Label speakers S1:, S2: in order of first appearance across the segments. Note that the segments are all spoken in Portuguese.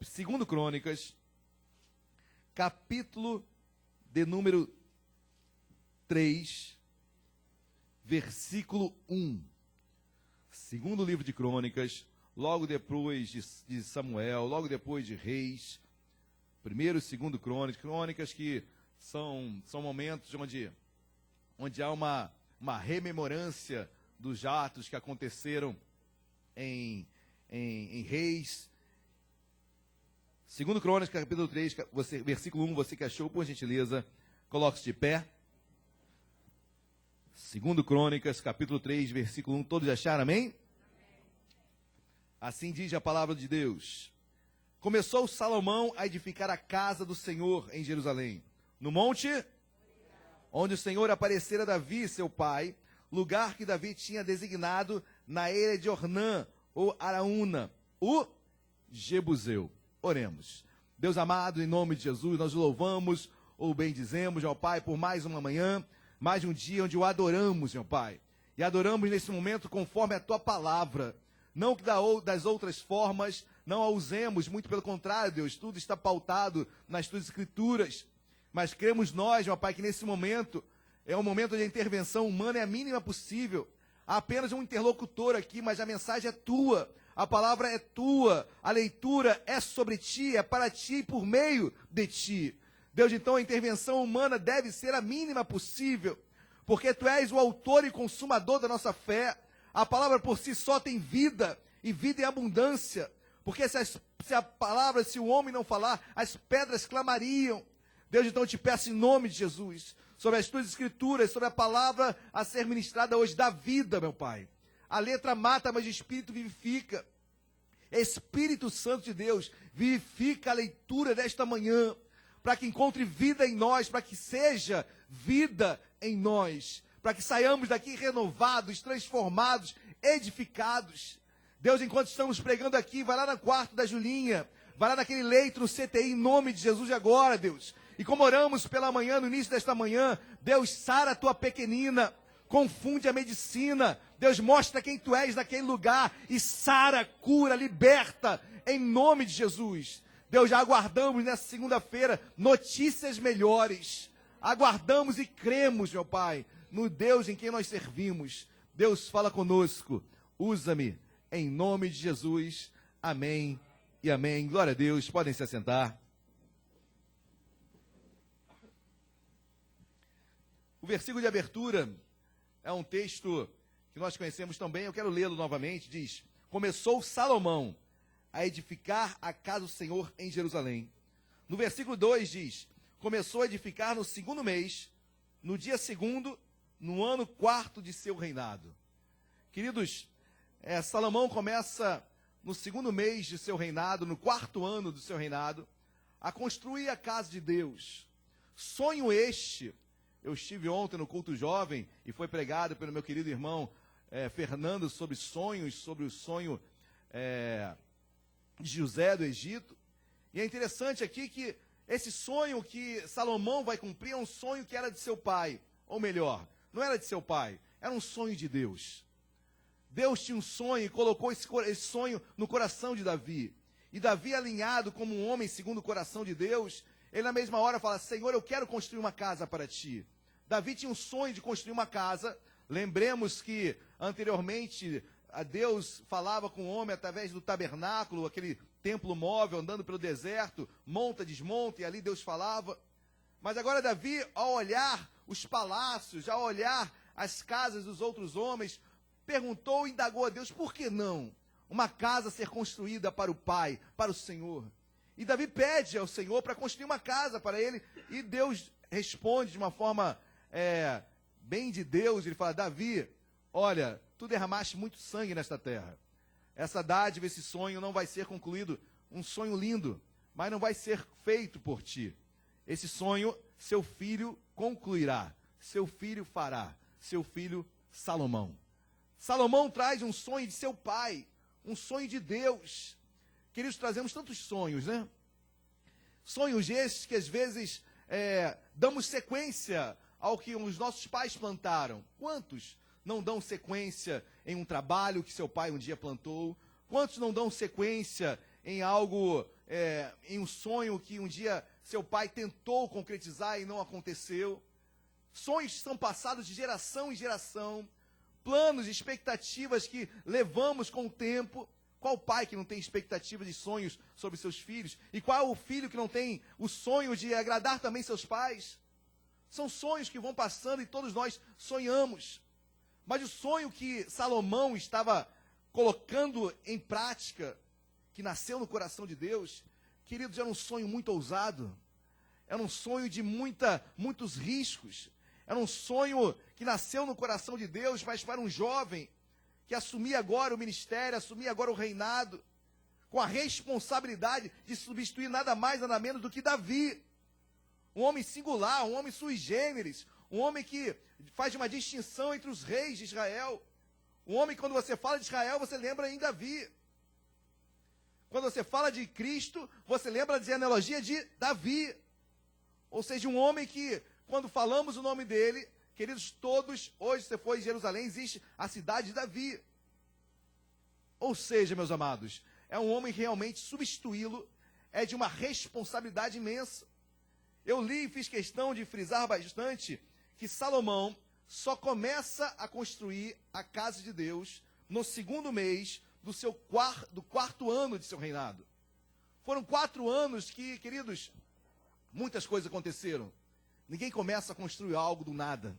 S1: Segundo Crônicas, capítulo de número 3, versículo 1. Segundo livro de Crônicas, logo depois de Samuel, logo depois de Reis, primeiro e segundo Crônicas que são momentos onde há uma rememorância dos atos que aconteceram em Reis. Segundo Crônicas, capítulo 3, versículo 1, você que achou, por gentileza, coloque-se de pé. Segundo Crônicas, capítulo 3, versículo 1, todos acharam, amém? Assim diz a palavra de Deus. Começou Salomão a edificar a casa do Senhor em Jerusalém, no monte onde o Senhor aparecera a Davi, seu pai, lugar que Davi tinha designado na ilha de Ornã, ou Araúna, o Jebuseu. Oremos. Deus amado, em nome de Jesus, nós o louvamos ou bendizemos, ó Pai, por mais uma manhã, mais um dia onde o adoramos, ó Pai. E adoramos nesse momento conforme a Tua palavra. Não que das outras formas não a usemos, muito pelo contrário, Deus, tudo está pautado nas Tuas Escrituras. Mas cremos nós, ó Pai, que nesse momento é um momento onde a intervenção humana é a mínima possível. Há apenas um interlocutor aqui, mas a mensagem é Tua. A palavra é Tua, a leitura é sobre Ti, é para Ti e por meio de Ti. Deus, então a intervenção humana deve ser a mínima possível, porque Tu és o autor e consumador da nossa fé. A palavra por si só tem vida, e vida em abundância, porque se o homem não falar, as pedras clamariam. Deus, então eu te peço em nome de Jesus, sobre as Tuas Escrituras, sobre a palavra a ser ministrada hoje, da vida, meu Pai. A letra mata, mas o Espírito vivifica. Espírito Santo de Deus, vivifica a leitura desta manhã, para que encontre vida em nós, para que seja vida em nós, para que saiamos daqui renovados, transformados, edificados. Deus, enquanto estamos pregando aqui, vai lá no quarto da Julinha, vai lá naquele leito no CTI, em nome de Jesus agora, Deus. E como oramos pela manhã, no início desta manhã, Deus, sara a Tua pequenina, confunde a medicina. Deus, mostra quem Tu és naquele lugar e sara, cura, liberta, em nome de Jesus. Deus, já aguardamos nessa segunda-feira notícias melhores. Aguardamos e cremos, meu Pai, no Deus em quem nós servimos. Deus, fala conosco. Usa-me, em nome de Jesus. Amém e amém. Glória a Deus. Podem se assentar. O versículo de abertura é um texto que nós conhecemos também, eu quero lê-lo novamente. Diz: começou Salomão a edificar a casa do Senhor em Jerusalém. No versículo 2 diz: começou a edificar no segundo mês, no dia segundo, no ano quarto de seu reinado. Queridos, Salomão começa no segundo mês de seu reinado, no quarto ano do seu reinado, a construir a casa de Deus. Sonho este. Eu estive ontem no culto jovem e foi pregado pelo meu querido irmão Fernando sobre sonhos, sobre o sonho de José do Egito. E é interessante aqui que esse sonho que Salomão vai cumprir é um sonho que era de seu pai. Ou melhor, não era de seu pai, era um sonho de Deus. Deus tinha um sonho e colocou esse sonho no coração de Davi. E Davi, alinhado como um homem segundo o coração de Deus, ele na mesma hora fala: Senhor, eu quero construir uma casa para Ti. Davi tinha um sonho de construir uma casa. Lembremos que anteriormente a Deus falava com o homem através do tabernáculo, aquele templo móvel andando pelo deserto, monta, desmonta, e ali Deus falava. Mas agora Davi, ao olhar os palácios, ao olhar as casas dos outros homens, perguntou e indagou a Deus: por que não uma casa ser construída para o Pai, para o Senhor? E Davi pede ao Senhor para construir uma casa para ele, e Deus responde de uma forma bem de Deus. Ele fala: Davi, olha, tu derramaste muito sangue nesta terra. Essa dádiva, esse sonho não vai ser concluído, um sonho lindo, mas não vai ser feito por ti. Esse sonho, seu filho concluirá, seu filho fará, seu filho Salomão. Salomão traz um sonho de seu pai, um sonho de Deus. Queridos, trazemos tantos sonhos, né? Sonhos esses que às vezes damos sequência ao que os nossos pais plantaram. Quantos não dão sequência em um trabalho que seu pai um dia plantou? Quantos não dão sequência em algo, em um sonho que um dia seu pai tentou concretizar e não aconteceu? Sonhos que são passados de geração em geração, planos e expectativas que levamos com o tempo. Qual pai que não tem expectativa de sonhos sobre seus filhos? E qual o filho que não tem o sonho de agradar também seus pais? São sonhos que vão passando e todos nós sonhamos. Mas o sonho que Salomão estava colocando em prática, que nasceu no coração de Deus, queridos, era um sonho muito ousado. Era um sonho de muitos riscos. Era um sonho que nasceu no coração de Deus, mas para um jovem que assumia agora o ministério, assumia agora o reinado, com a responsabilidade de substituir nada mais, nada menos do que Davi. Um homem singular, um homem sui generis, um homem que faz uma distinção entre os reis de Israel. Um homem que, quando você fala de Israel, você lembra em Davi. Quando você fala de Cristo, você lembra da genealogia de Davi. Ou seja, um homem que, quando falamos o nome dele, queridos, todos, hoje você foi em Jerusalém, existe a cidade de Davi. Ou seja, meus amados, é um homem que realmente substituí-lo é de uma responsabilidade imensa. Eu li e fiz questão de frisar bastante que Salomão só começa a construir a casa de Deus no segundo mês do quarto ano de seu reinado. Foram 4 anos que, queridos, muitas coisas aconteceram. Ninguém começa a construir algo do nada.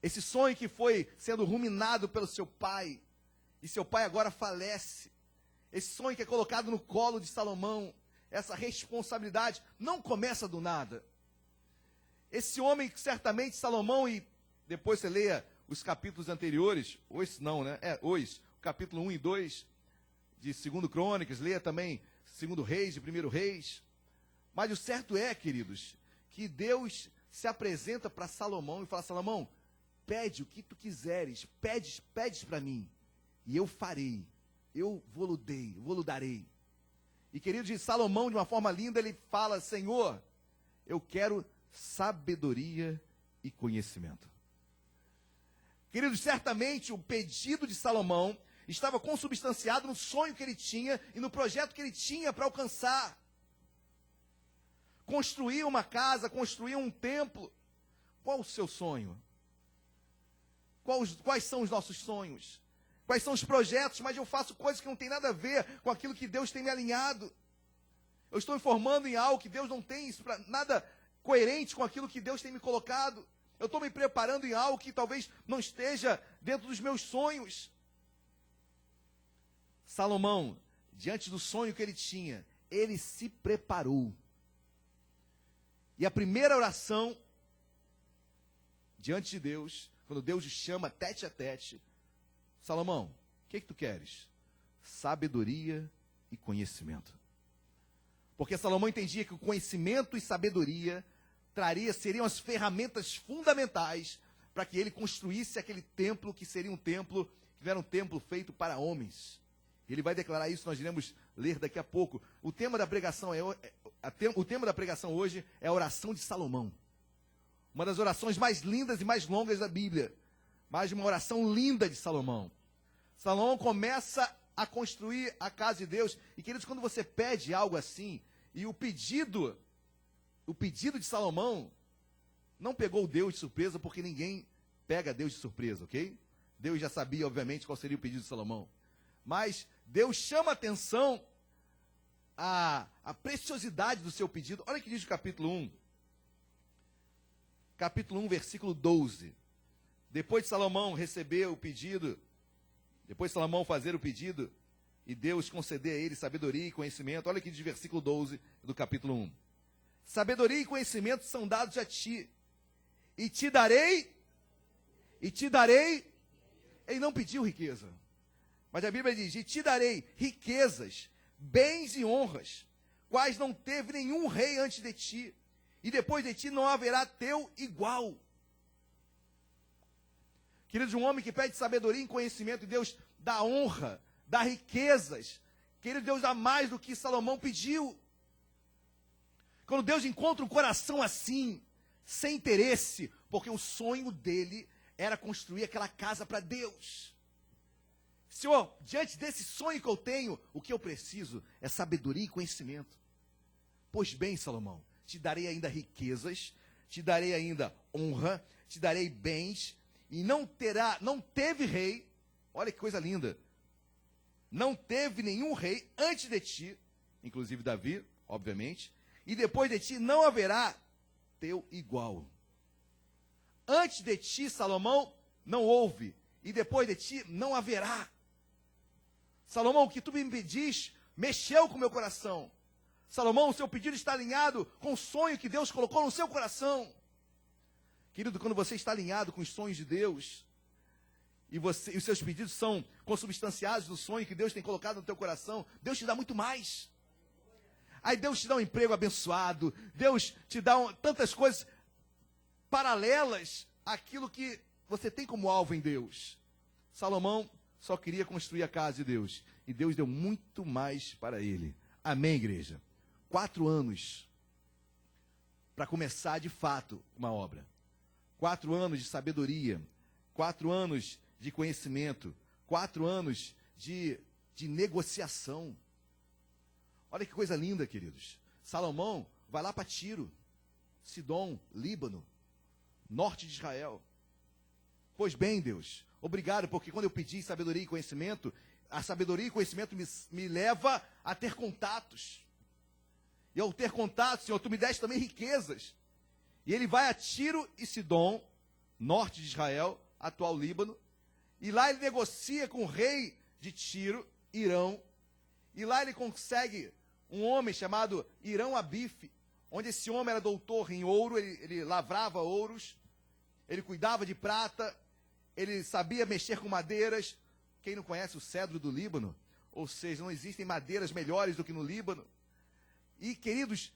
S1: Esse sonho que foi sendo ruminado pelo seu pai, e seu pai agora falece. Esse sonho que é colocado no colo de Salomão, essa responsabilidade, não começa do nada. Esse homem, certamente, Salomão, e depois você leia os capítulos anteriores, hoje não, né? Hoje, capítulo 1 e 2 de 2 Crônicas, leia também 2 Reis, de 1 Reis. Mas o certo é, queridos, que Deus se apresenta para Salomão e fala: Salomão, pede o que tu quiseres, pedes para mim, e eu farei, eu vou-lo darei. E, queridos, de Salomão, de uma forma linda, ele fala: Senhor, eu quero sabedoria e conhecimento. Queridos, certamente o pedido de Salomão estava consubstanciado no sonho que ele tinha e no projeto que ele tinha para alcançar. Construir uma casa, construir um templo. Qual o seu sonho? Quais são os nossos sonhos? Quais são os projetos? Mas eu faço coisas que não tem nada a ver com aquilo que Deus tem me alinhado. Eu estou informando em algo que Deus não tem, isso para nada coerente com aquilo que Deus tem me colocado. Eu estou me preparando em algo que talvez não esteja dentro dos meus sonhos. Salomão, diante do sonho que ele tinha, ele se preparou. E a primeira oração diante de Deus, quando Deus o chama tete a tete: Salomão, o que tu queres? Sabedoria e conhecimento. Porque Salomão entendia que o conhecimento e sabedoria seriam as ferramentas fundamentais para que ele construísse aquele templo que seria um templo, que era um templo feito para homens. Ele vai declarar isso, nós iremos ler daqui a pouco. O tema da pregação hoje é a oração de Salomão. Uma das orações mais lindas e mais longas da Bíblia. Mais de uma oração linda de Salomão. Salomão começa a construir a casa de Deus. E, queridos, quando você pede algo assim, e o pedido de Salomão não pegou Deus de surpresa, porque ninguém pega Deus de surpresa, ok? Deus já sabia, obviamente, qual seria o pedido de Salomão. Mas Deus chama a atenção a preciosidade do seu pedido. Olha o que diz o capítulo 1. Capítulo 1, versículo 12. Depois de Salomão receber o pedido, depois de Salomão fazer o pedido, e Deus conceder a ele sabedoria e conhecimento. Olha o que diz o versículo 12 do capítulo 1. Sabedoria e conhecimento são dados a ti, e te darei, ele não pediu riqueza, mas a Bíblia diz: e te darei riquezas, bens e honras, quais não teve nenhum rei antes de ti, e depois de ti não haverá teu igual. Queridos, um homem que pede sabedoria e conhecimento, e Deus dá honra, dá riquezas. Querido, Deus dá mais do que Salomão pediu. Quando Deus encontra um coração assim, sem interesse, porque o sonho dele era construir aquela casa para Deus. Senhor, diante desse sonho que eu tenho, o que eu preciso é sabedoria e conhecimento. Pois bem, Salomão, te darei ainda riquezas, te darei ainda honra, te darei bens, e não teve rei, olha que coisa linda, não teve nenhum rei antes de ti, inclusive Davi, obviamente, e depois de ti não haverá teu igual. Antes de ti, Salomão, não houve, e depois de ti não haverá. Salomão, o que tu me pedis mexeu com o meu coração. Salomão, o seu pedido está alinhado com o sonho que Deus colocou no seu coração. Querido, quando você está alinhado com os sonhos de Deus, e os seus pedidos são consubstanciados do sonho que Deus tem colocado no teu coração, Deus te dá muito mais. Aí Deus te dá um emprego abençoado, Deus te dá tantas coisas paralelas àquilo que você tem como alvo em Deus. Salomão só queria construir a casa de Deus, e Deus deu muito mais para ele. Amém, igreja? 4 anos para começar de fato uma obra. 4 anos de sabedoria, 4 anos de conhecimento, 4 anos de negociação. Olha que coisa linda, queridos. Salomão vai lá para Tiro, Sidom, Líbano, norte de Israel. Pois bem, Deus, obrigado, porque quando eu pedi sabedoria e conhecimento, a sabedoria e conhecimento me leva a ter contatos. E ao ter contatos, Senhor, tu me deste também riquezas. E ele vai a Tiro e Sidom, norte de Israel, atual Líbano, e lá ele negocia com o rei de Tiro, Irão, e lá ele consegue um homem chamado Irão Abife, onde esse homem era doutor em ouro, ele lavrava ouros, ele cuidava de prata, ele sabia mexer com madeiras. Quem não conhece o cedro do Líbano? Ou seja, não existem madeiras melhores do que no Líbano. E, queridos,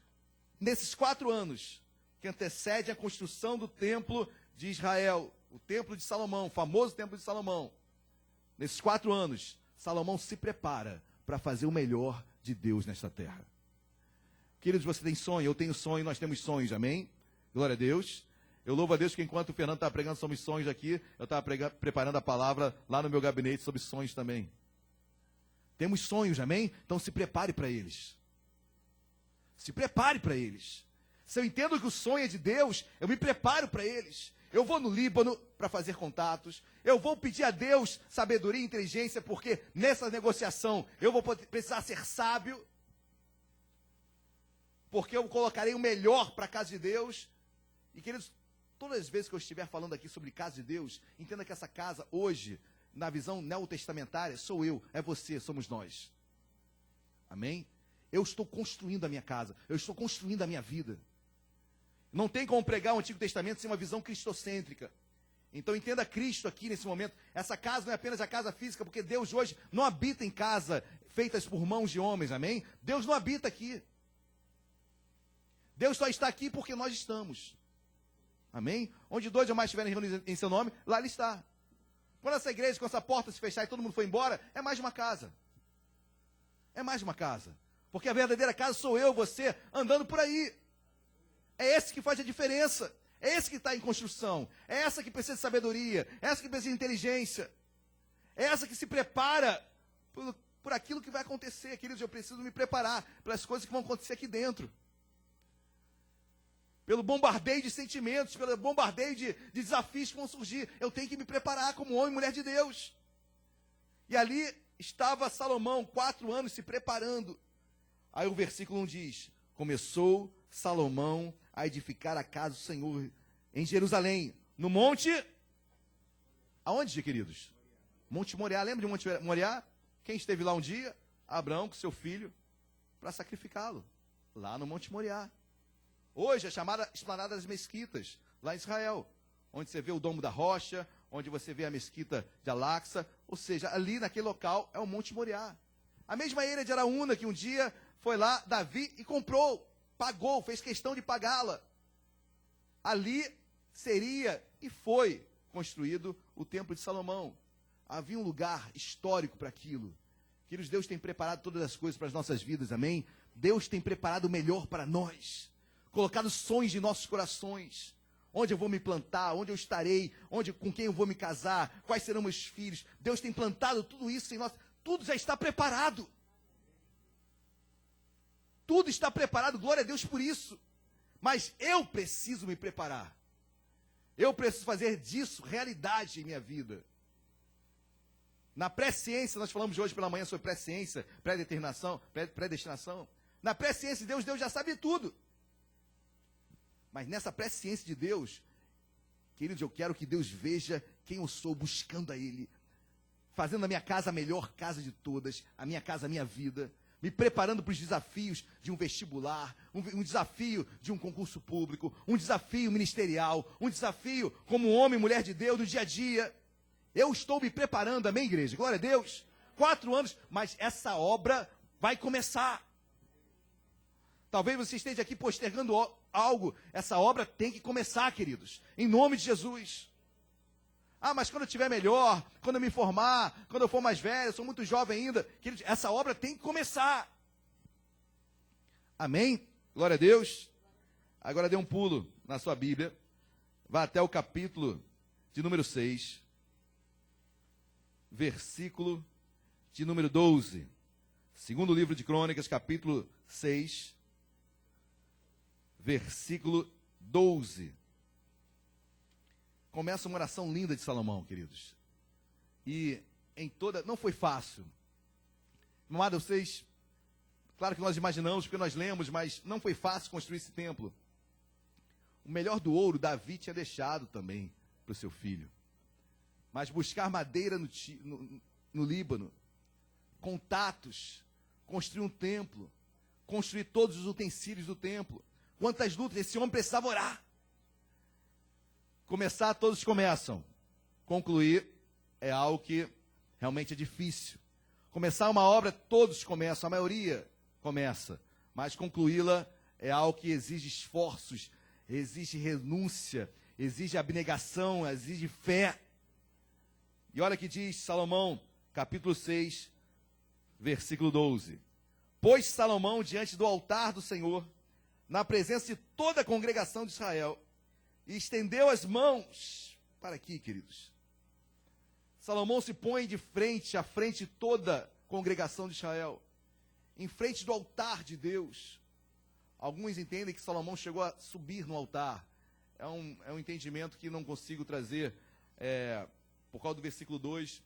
S1: nesses 4 anos que antecedem a construção do templo de Israel, o templo de Salomão, o famoso templo de Salomão, nesses 4 anos, Salomão se prepara para fazer o melhor de Deus nesta terra. Queridos, você tem sonho, eu tenho sonho, nós temos sonhos, amém? Glória a Deus. Eu louvo a Deus que enquanto o Fernando estava pregando sobre sonhos aqui, eu estava preparando a palavra lá no meu gabinete sobre sonhos também. Temos sonhos, amém? Então se prepare para eles. Se prepare para eles. Se eu entendo que o sonho é de Deus, eu me preparo para eles. Eu vou no Líbano para fazer contatos. Eu vou pedir a Deus sabedoria e inteligência, porque nessa negociação eu vou precisar ser sábio. Porque eu colocarei o melhor para a casa de Deus. E, queridos, todas as vezes que eu estiver falando aqui sobre casa de Deus, entenda que essa casa hoje, na visão neotestamentária, sou eu, é você, somos nós. Amém? Eu estou construindo a minha casa, eu estou construindo a minha vida. Não tem como pregar o Antigo Testamento sem uma visão cristocêntrica. Então entenda Cristo aqui nesse momento. Essa casa não é apenas a casa física, porque Deus hoje não habita em casa feitas por mãos de homens, amém? Deus não habita aqui. Deus só está aqui porque nós estamos. Amém? Onde 2 ou mais estiverem reunidos em seu nome, lá ele está. Quando essa igreja, com essa porta se fechar e todo mundo for embora, é mais uma casa. É mais uma casa. Porque a verdadeira casa sou eu, você, andando por aí. É esse que faz a diferença. É esse que está em construção. É essa que precisa de sabedoria. É essa que precisa de inteligência. É essa que se prepara por aquilo que vai acontecer. Queridos, eu preciso me preparar pelas coisas que vão acontecer aqui dentro. Pelo bombardeio de sentimentos, pelo bombardeio de desafios que vão surgir. Eu tenho que me preparar como homem e mulher de Deus. E ali estava Salomão, 4 anos se preparando. Aí o versículo 1 diz: começou Salomão a edificar a casa do Senhor em Jerusalém, no monte... Aonde, queridos? Monte Moriá. Lembra de Monte Moriá? Quem esteve lá um dia? Abraão com seu filho, para sacrificá-lo. Lá no Monte Moriá. Hoje é chamada Esplanada das Mesquitas, lá em Israel, onde você vê o Domo da Rocha, onde você vê a Mesquita de Al-Aqsa, ou seja, ali naquele local é o Monte Moriá. A mesma ilha de Araúna, que um dia foi lá Davi e comprou, pagou, fez questão de pagá-la. Ali seria e foi construído o Templo de Salomão. Havia um lugar histórico para aquilo. Queridos, Deus tem preparado todas as coisas para as nossas vidas, amém? Deus tem preparado o melhor para nós. Colocado sonhos em nossos corações. onde eu vou me plantar, onde eu estarei, com quem eu vou me casar, quais serão meus filhos. Deus tem plantado tudo isso em nós, tudo já está preparado. Tudo está preparado, glória a Deus por isso. Mas eu preciso me preparar. Eu preciso fazer disso realidade em minha vida. Na presciência, nós falamos hoje pela manhã sobre presciência, predestinação. Na presciência de Deus já sabe tudo. Mas nessa presciência de Deus, queridos, eu quero que Deus veja quem eu sou buscando a Ele, fazendo a minha casa a melhor casa de todas, a minha casa, a minha vida, me preparando para os desafios de um vestibular, um desafio de um concurso público, um desafio ministerial, um desafio como homem e mulher de Deus no dia a dia. Eu estou me preparando, amém, igreja? Glória a Deus. 4 anos, mas essa obra vai começar. Talvez você esteja aqui postergando algo. Essa obra tem que começar, queridos. Em nome de Jesus. Ah, mas quando eu estiver melhor, quando eu me formar, quando eu for mais velho, eu sou muito jovem ainda. Queridos, essa obra tem que começar. Amém? Glória a Deus. Agora dê um pulo na sua Bíblia. Vá até o capítulo de número 6. Versículo de número 12. Segundo livro de Crônicas, capítulo 6. Versículo 12. Começa uma oração linda de Salomão, queridos. E não foi fácil. Amado, vocês, claro que nós imaginamos, porque nós lemos, mas não foi fácil construir esse templo. O melhor do ouro, Davi tinha deixado também para o seu filho. Mas buscar madeira no Líbano, contatos, construir um templo, construir todos os utensílios do templo. Quantas lutas, esse homem precisava orar. Começar, todos começam. Concluir é algo que realmente é difícil. Começar uma obra, todos começam, a maioria começa. Mas concluí-la é algo que exige esforços, exige renúncia, exige abnegação, exige fé. E olha que diz Salomão, capítulo 6, versículo 12. Pôs Salomão diante do altar do Senhor, na presença de toda a congregação de Israel, e estendeu as mãos para aqui, queridos. Salomão se põe à frente de toda a congregação de Israel, em frente do altar de Deus. Alguns entendem que Salomão chegou a subir no altar. É um entendimento que não consigo trazer, por causa do versículo 2,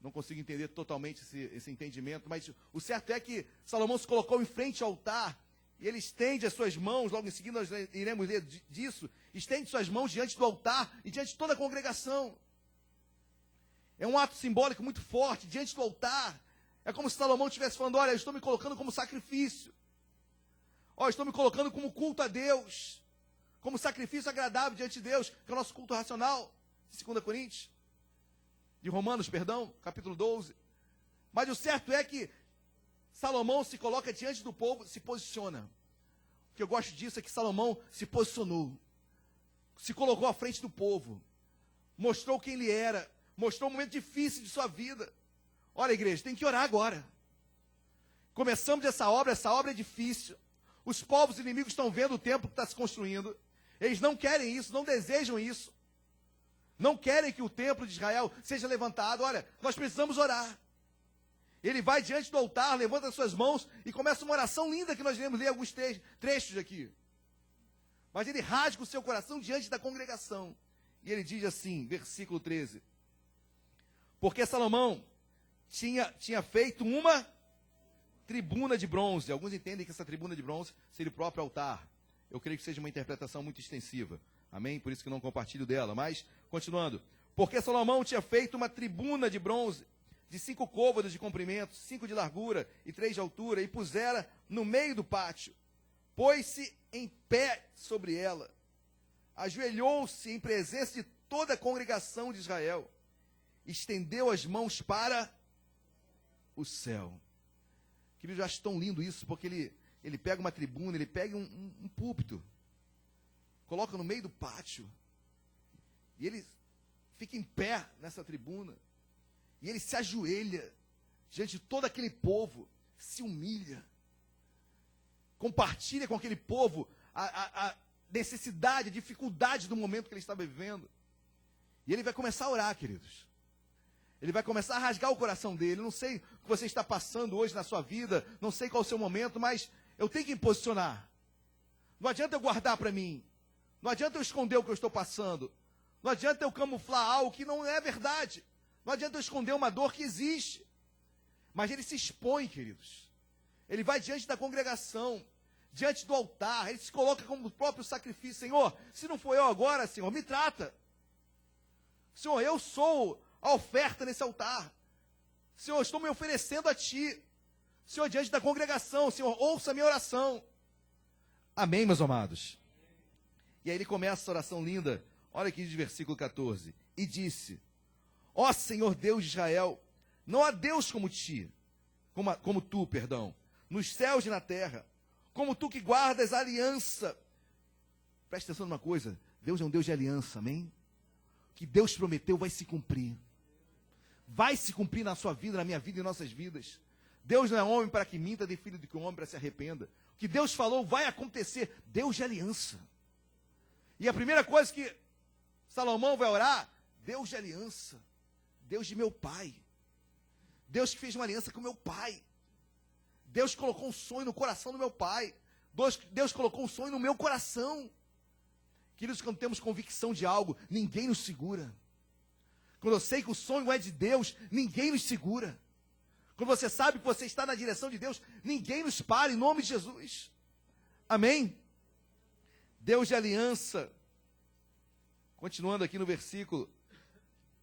S1: não consigo entender totalmente esse entendimento, mas o certo é que Salomão se colocou em frente ao altar, e ele estende as suas mãos, logo em seguida nós iremos ler disso, estende suas mãos diante do altar e diante de toda a congregação. É um ato simbólico muito forte, diante do altar. É como se Salomão estivesse falando, olha, eu estou me colocando como sacrifício. Olha, eu estou me colocando como culto a Deus, como sacrifício agradável diante de Deus, que é o nosso culto racional, de 2 Coríntios, de Romanos, perdão, capítulo 12. Mas o certo é que Salomão se coloca diante do povo, se posiciona. O que eu gosto disso é que Salomão se posicionou, se colocou à frente do povo, mostrou quem ele era, mostrou um momento difícil de sua vida. Olha, igreja, tem que orar agora. Começamos essa obra é difícil. Os povos inimigos estão vendo o templo que está se construindo. Eles não querem isso, não desejam isso. Não querem que o templo de Israel seja levantado. Olha, nós precisamos orar. Ele vai diante do altar, levanta as suas mãos e começa uma oração linda que nós iremos ler alguns trechos aqui. Mas ele rasga o seu coração diante da congregação. E ele diz assim, versículo 13. Porque Salomão tinha feito uma tribuna de bronze. Alguns entendem que essa tribuna de bronze seria o próprio altar. Eu creio que seja uma interpretação muito extensiva. Amém? Por isso que não compartilho dela. Mas, continuando. Porque Salomão tinha feito uma tribuna de bronze, de 5 côvados de comprimento, 5 de largura e 3 de altura, e pusera no meio do pátio. Pôs-se em pé sobre ela. Ajoelhou-se em presença de toda a congregação de Israel. Estendeu as mãos para o céu. Querido, eu acho tão lindo isso, porque ele pega uma tribuna, ele pega um púlpito, coloca no meio do pátio, e ele fica em pé nessa tribuna, e ele se ajoelha diante de todo aquele povo, se humilha, compartilha com aquele povo necessidade, a dificuldade do momento que ele estava vivendo. E ele vai começar a orar, queridos. Ele vai começar a rasgar o coração dele. Não sei o que você está passando hoje na sua vida, não sei qual é o seu momento, mas eu tenho que me posicionar. Não adianta eu guardar para mim. Não adianta eu esconder o que eu estou passando. Não adianta eu camuflar algo que não é verdade. Não adianta eu esconder uma dor que existe. Mas ele se expõe, queridos. Ele vai diante da congregação, diante do altar, ele se coloca como o próprio sacrifício. Senhor, se não for eu agora, Senhor, me trata. Senhor, eu sou a oferta nesse altar. Senhor, eu estou me oferecendo a Ti. Senhor, diante da congregação, Senhor, ouça a minha oração. Amém, meus amados? E aí ele começa essa oração linda. Olha aqui de versículo 14. E disse: ó Senhor Deus de Israel, não há Deus como tu, nos céus e na terra, como tu que guardas a aliança. Presta atenção numa coisa, Deus é um Deus de aliança, amém? O que Deus prometeu vai se cumprir. Vai se cumprir na sua vida, na minha vida e em nossas vidas. Deus não é homem para que minta, nem filho de que um homem para se arrependa. O que Deus falou vai acontecer. Deus de aliança. E a primeira coisa que Salomão vai orar, Deus de aliança. Deus de meu pai. Deus que fez uma aliança com meu pai. Deus colocou um sonho no coração do meu pai. Deus colocou um sonho no meu coração. Queridos, quando temos convicção de algo, ninguém nos segura. Quando eu sei que o sonho é de Deus, ninguém nos segura. Quando você sabe que você está na direção de Deus, ninguém nos para, em nome de Jesus. Amém? Deus de aliança. Continuando aqui no versículo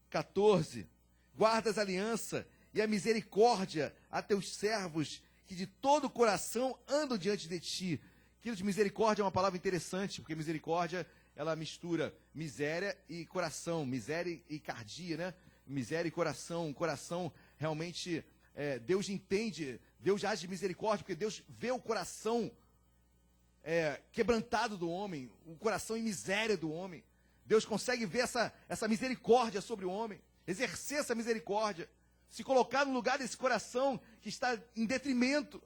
S1: 14. Guardas a aliança e a misericórdia a teus servos, que de todo o coração andam diante de ti. Queridos, misericórdia é uma palavra interessante, porque misericórdia, ela mistura miséria e coração, miséria e cardia, né? Miséria e coração, coração realmente, Deus entende, Deus age de misericórdia, porque Deus vê o coração quebrantado do homem, o coração em miséria do homem. Deus consegue ver essa misericórdia sobre o homem, exercer essa misericórdia, se colocar no lugar desse coração que está em detrimento.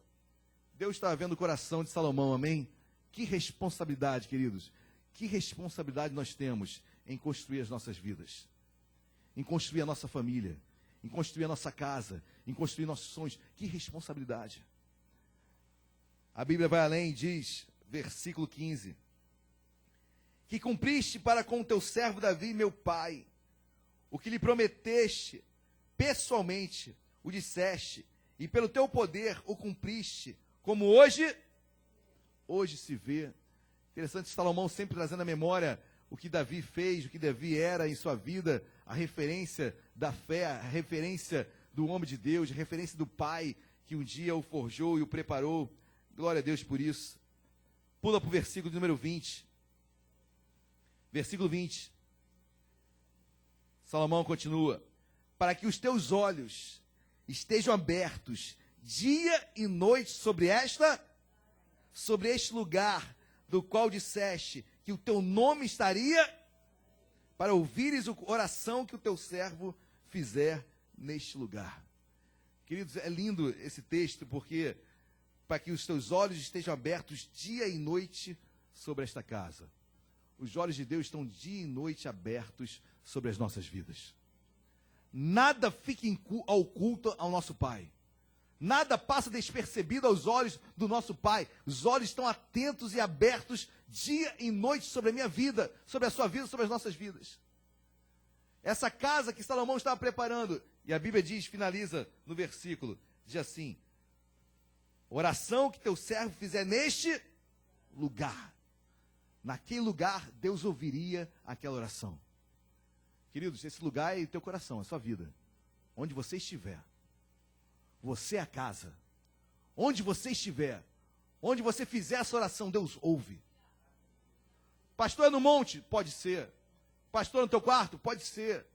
S1: Deus está vendo o coração de Salomão, amém? Que responsabilidade, queridos. Que responsabilidade nós temos em construir as nossas vidas, em construir a nossa família, em construir a nossa casa, em construir nossos sonhos. Que responsabilidade. A Bíblia vai além e diz, versículo 15, que cumpriste para com o teu servo Davi, meu pai, o que lhe prometeste pessoalmente, o disseste, e pelo teu poder o cumpriste, como hoje se vê. Interessante, Salomão sempre trazendo à memória o que Davi fez, o que Davi era em sua vida, a referência da fé, a referência do homem de Deus, a referência do pai que um dia o forjou e o preparou. Glória a Deus por isso. Pula para o versículo número 20. Versículo 20. Salomão continua: para que os teus olhos estejam abertos dia e noite sobre este lugar, do qual disseste que o teu nome estaria, para ouvires a oração que o teu servo fizer neste lugar. Queridos, é lindo esse texto, porque para que os teus olhos estejam abertos dia e noite sobre esta casa. Os olhos de Deus estão dia e noite abertos sobre as nossas vidas. Nada fica oculto ao nosso Pai. Nada passa despercebido aos olhos do nosso Pai. Os olhos estão atentos e abertos dia e noite sobre a minha vida, sobre a sua vida, sobre as nossas vidas. Essa casa que Salomão estava preparando, e a Bíblia diz, finaliza no versículo, diz assim: oração que teu servo fizer neste lugar. Naquele lugar, Deus ouviria aquela oração. Queridos, esse lugar é o teu coração, é a sua vida. Onde você estiver. Você é a casa. Onde você estiver, onde você fizer essa oração, Deus ouve. Pastor, é no monte? Pode ser. Pastor, no teu quarto? Pode ser.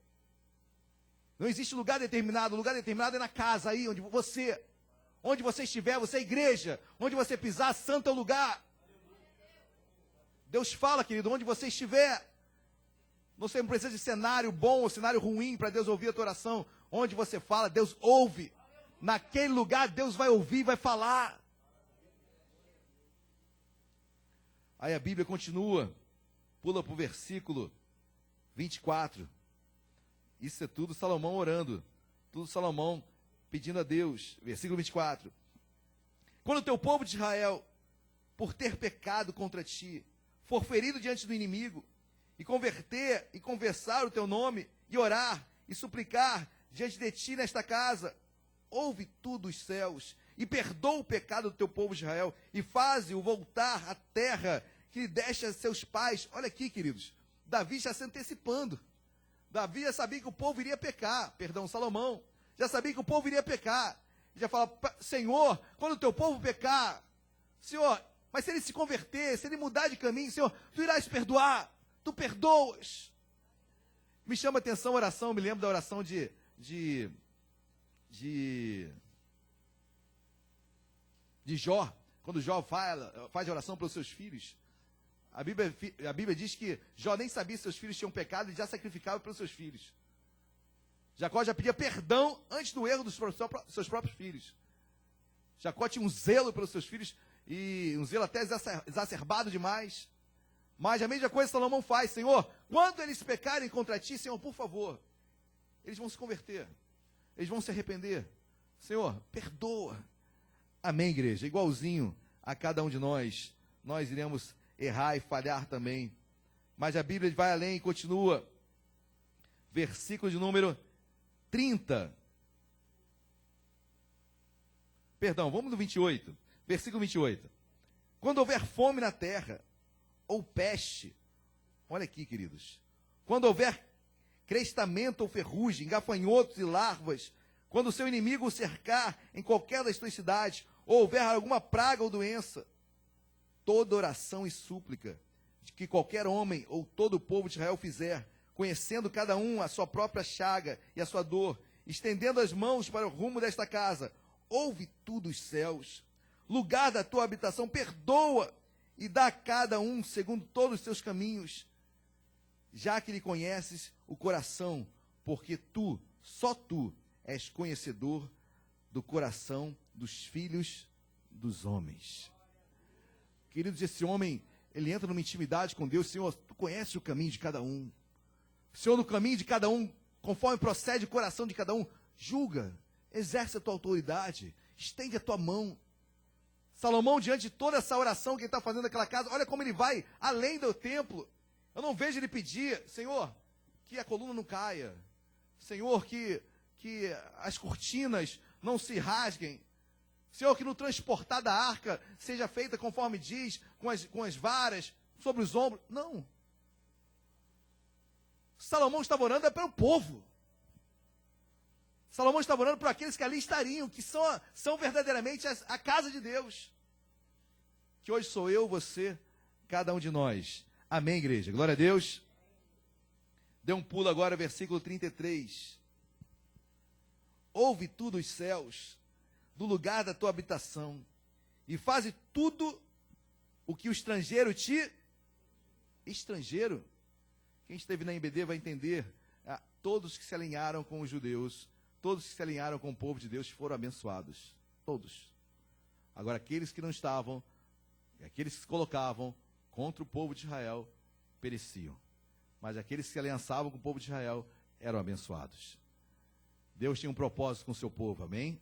S1: Não existe lugar determinado. O lugar determinado é na casa, aí onde você estiver, você é igreja. Onde você pisar, santo é o lugar. Deus fala, querido, onde você estiver. Não precisa de cenário bom ou cenário ruim para Deus ouvir a tua oração. Onde você fala, Deus ouve. Naquele lugar, Deus vai ouvir, vai falar. Aí a Bíblia continua, pula para o versículo 24. Isso é tudo Salomão orando, tudo Salomão pedindo a Deus. Versículo 24. Quando o teu povo de Israel, por ter pecado contra ti, for ferido diante do inimigo, e converter e confessar o teu nome, e orar e suplicar diante de ti nesta casa, ouve tu dos céus, e perdoa o pecado do teu povo de Israel, e faze-o voltar à terra que lhe deste a seus pais. Olha aqui, queridos, Davi está se antecipando. Davi já sabia que o povo iria pecar, Salomão, já sabia que o povo iria pecar. Já fala, Senhor, quando o teu povo pecar, Senhor, mas se ele se converter, se ele mudar de caminho, Senhor, tu irás perdoar, tu perdoas. Me chama a atenção a oração, me lembro da oração de Jó, quando Jó faz oração pelos seus filhos. A Bíblia diz que Jó nem sabia se seus filhos tinham pecado e já sacrificava pelos seus filhos. Jacó já pedia perdão antes do erro dos seus próprios filhos. Jacó tinha um zelo pelos seus filhos, e um zelo até exacerbado demais. Mas a mesma coisa Salomão faz. Senhor, quando eles pecarem contra ti, Senhor, por favor, eles vão se converter, eles vão se arrepender. Senhor, perdoa. Amém, igreja? Igualzinho a cada um de nós iremos errar e falhar também. Mas a Bíblia vai além e continua. Versículo de número 30. Perdão, vamos no 28. Versículo 28. Quando houver fome na terra, ou peste, olha aqui, queridos, quando houver crestamento ou ferrugem, gafanhotos e larvas, quando o seu inimigo o cercar em qualquer das tuas cidades, ou houver alguma praga ou doença, toda oração e súplica de que qualquer homem ou todo o povo de Israel fizer, conhecendo cada um a sua própria chaga e a sua dor, estendendo as mãos para o rumo desta casa, ouve tu dos céus, lugar da tua habitação, perdoa e dá a cada um segundo todos os seus caminhos, já que lhe conheces o coração, porque tu, só tu, és conhecedor do coração dos filhos dos homens. Queridos, esse homem, ele entra numa intimidade com Deus. Senhor, tu conheces o caminho de cada um. Senhor, no caminho de cada um, conforme procede o coração de cada um, julga, exerce a tua autoridade, estende a tua mão. Salomão, diante de toda essa oração que ele está fazendo naquela casa, olha como ele vai além do templo. Eu não vejo ele pedir, Senhor, que a coluna não caia. Senhor, que as cortinas não se rasguem. Senhor, que no transportar da arca seja feita conforme diz, com as varas sobre os ombros. Não. Salomão estava orando pelo povo. Salomão estava orando por aqueles que ali estariam, que são verdadeiramente a casa de Deus. Que hoje sou eu, você, cada um de nós. Amém, igreja? Glória a Deus. Dê um pulo agora, versículo 33. Ouve tu dos céus, do lugar da tua habitação, e faze tudo o que o estrangeiro Estrangeiro? Quem esteve na IBD vai entender. Todos que se alinharam com os judeus, todos que se alinharam com o povo de Deus foram abençoados. Todos. Agora, aqueles que não estavam, aqueles que se colocavam contra o povo de Israel, pereciam. Mas aqueles que se aliançavam com o povo de Israel eram abençoados. Deus tinha um propósito com o seu povo, amém?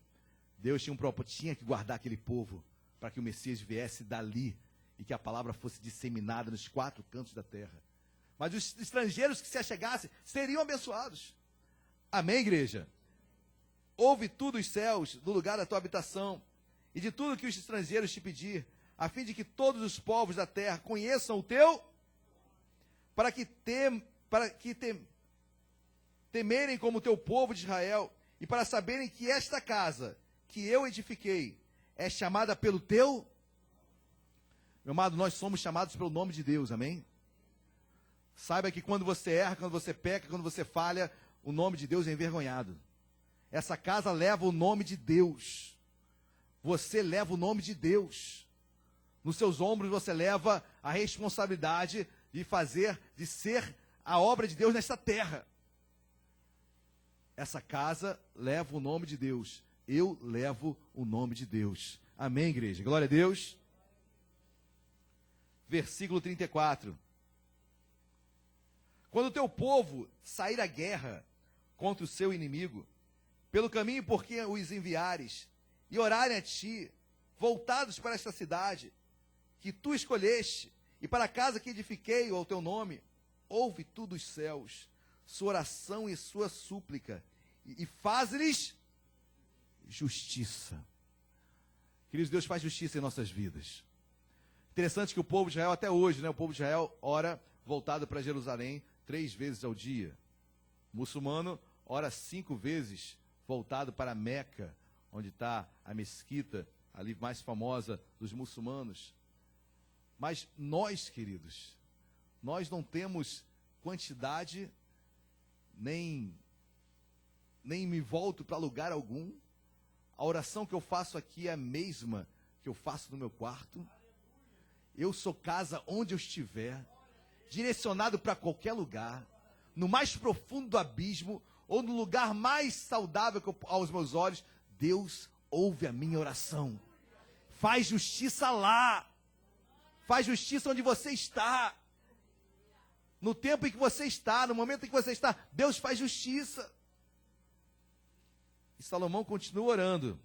S1: Deus tinha que guardar aquele povo para que o Messias viesse dali e que a palavra fosse disseminada nos 4 cantos da terra. Mas os estrangeiros que se achegassem seriam abençoados. Amém, igreja? Ouve tu dos céus, do lugar da tua habitação, e de tudo que os estrangeiros te pedir, a fim de que todos os povos da terra conheçam o teu, para que temerem como o teu povo de Israel, e para saberem que esta casa que eu edifiquei é chamada pelo teu. Meu amado, nós somos chamados pelo nome de Deus, amém? Saiba que quando você erra, quando você peca, quando você falha, o nome de Deus é envergonhado. Essa casa leva o nome de Deus. Você leva o nome de Deus. Nos seus ombros você leva a responsabilidade de ser a obra de Deus nesta terra. Essa casa leva o nome de Deus. Eu levo o nome de Deus. Amém, igreja? Glória a Deus. versículo 34. Quando o teu povo sair à guerra contra o seu inimigo, pelo caminho por que os enviares, e orarem a ti, voltados para esta cidade, que tu escolheste, e para a casa que edifiquei ao teu nome, ouve tu dos céus, sua oração e sua súplica, e faz-lhes justiça. Queridos, Deus faz justiça em nossas vidas. Interessante que o povo de Israel, até hoje, o povo de Israel ora voltado para Jerusalém 3 vezes ao dia. O muçulmano ora 5 vezes voltado para Meca, onde está a mesquita, ali mais famosa dos muçulmanos. Mas nós, queridos, nós não temos quantidade, nem me volto para lugar algum. A oração que eu faço aqui é a mesma que eu faço no meu quarto. Eu sou casa onde eu estiver, direcionado para qualquer lugar, no mais profundo do abismo, ou no lugar mais saudável aos meus olhos, Deus ouve a minha oração. Faz justiça lá. Faz justiça onde você está. No tempo em que você está, no momento em que você está, Deus faz justiça. E Salomão continua orando.